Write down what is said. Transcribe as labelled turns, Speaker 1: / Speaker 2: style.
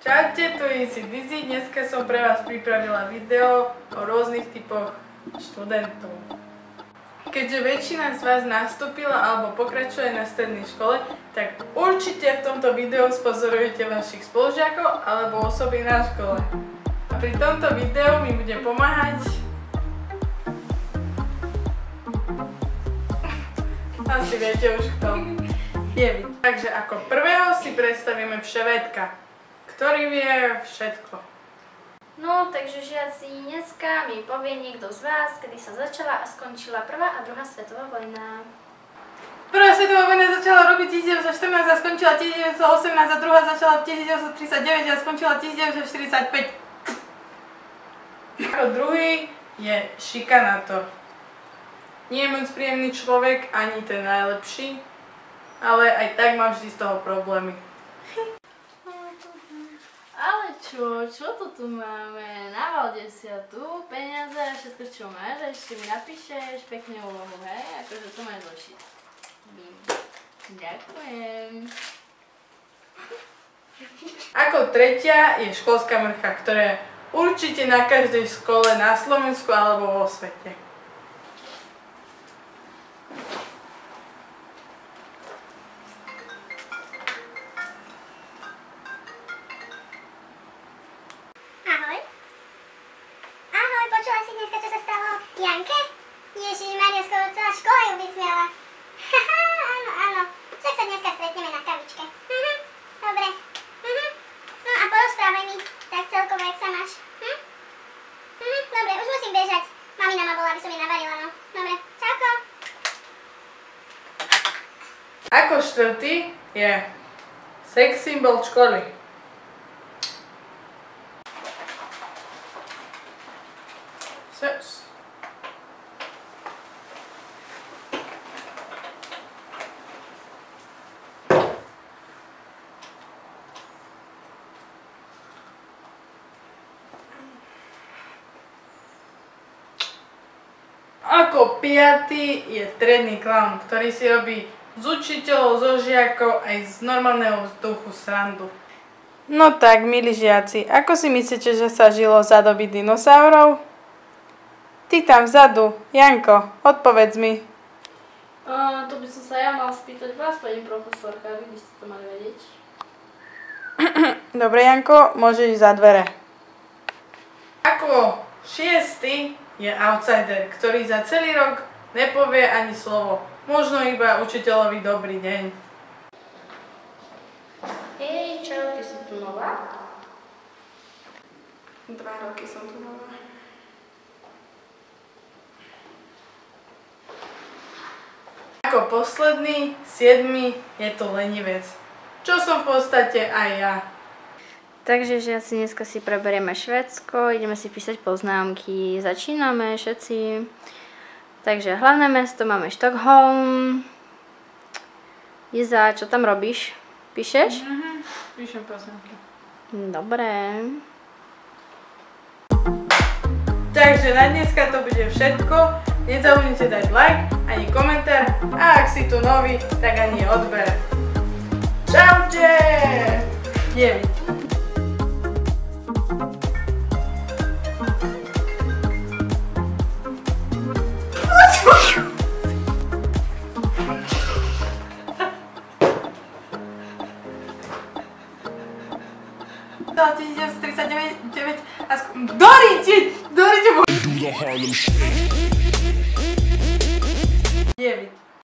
Speaker 1: Čaute, tu je si Dizzy. Dneska som pre vás pripravila video o rôznych typoch študentov. Keďže väčšina z vás nastúpila alebo pokračuje na strednej škole, tak určite v tomto videu spozorujete vašich spolužiakov alebo osoby na škole. A pri tomto videu mi bude pomáhať asi viete už kto. Takže ako prvého si predstavíme Vševedka, ktorý vie všetko.
Speaker 2: No, takže žiaci, dneska mi povie niekto z vás, kedy sa začala a skončila prvá a druhá svetová vojna.
Speaker 1: Prvá svetová vojna začala v roku 1914 a skončila 1918 a druhá začala v 1939 a skončila 1945. Ako druhý je šikanátor. Nie je moc príjemný človek, ani ten najlepší, ale aj tak má vždy z toho problémy.
Speaker 2: Ale čo to tu máme? Navalde si tu peniaze a všetko čo máš a ešte mi napíšeš pekne úlohu, hej? Akože to máš zošiť. Ďakujem.
Speaker 1: Ako tretia je školská mrcha, ktorá je určite na každej škole na Slovensku alebo vo svete.
Speaker 3: Počula si dneska, čo sa stalo Janke? Ježišmaria, skoro celá škola ju vysmiala. Haha, áno. Však sa dneska stretneme na kavičke. Dobre. No a porozprávaj mi, tak celkovo, jak sa máš? Dobre, už musím bežať. Mamina ma volá, aby som jej navarila, no. Dobre, čauko.
Speaker 1: Ako štvrtý je sex symbol školy. Sex. Ako piatý je triedny klaun, ktorý si robí z učiteľov, zo žiakov aj z normálneho vzduchu srandu. No tak, milí žiaci, ako si myslíte, že sa žilo za doby dinosaurov? Ty tam vzadu, Janko, odpovedz mi.
Speaker 2: To by som sa ja mal spýtať vás, pani profesorka, vy by ste to mali vedieť.
Speaker 1: Dobre, Janko, môžeš ísť za dvere. Ako šiestý je outsider, ktorý za celý rok nepovie ani slovo. Možno iba učiteľovi dobrý deň.
Speaker 2: Hej, čau, ty si tu nová?
Speaker 1: 2 roky som tu nová. Ako posledný, 7. je to lenivec. Čo som v podstate aj ja.
Speaker 2: Takže žiaci, dneska si preberieme Švédsko, ideme si písať poznámky, začíname všetci. Takže hlavné mesto máme Štokholm. Iza, čo tam robíš? Píšeš?
Speaker 1: Píšem poznámky.
Speaker 2: Dobre.
Speaker 1: Takže na dneska to bude všetko. Nezabudnite dať like, ani komentár a ak si tu nový, tak ani odber. Čaute! Jevi. Dorite!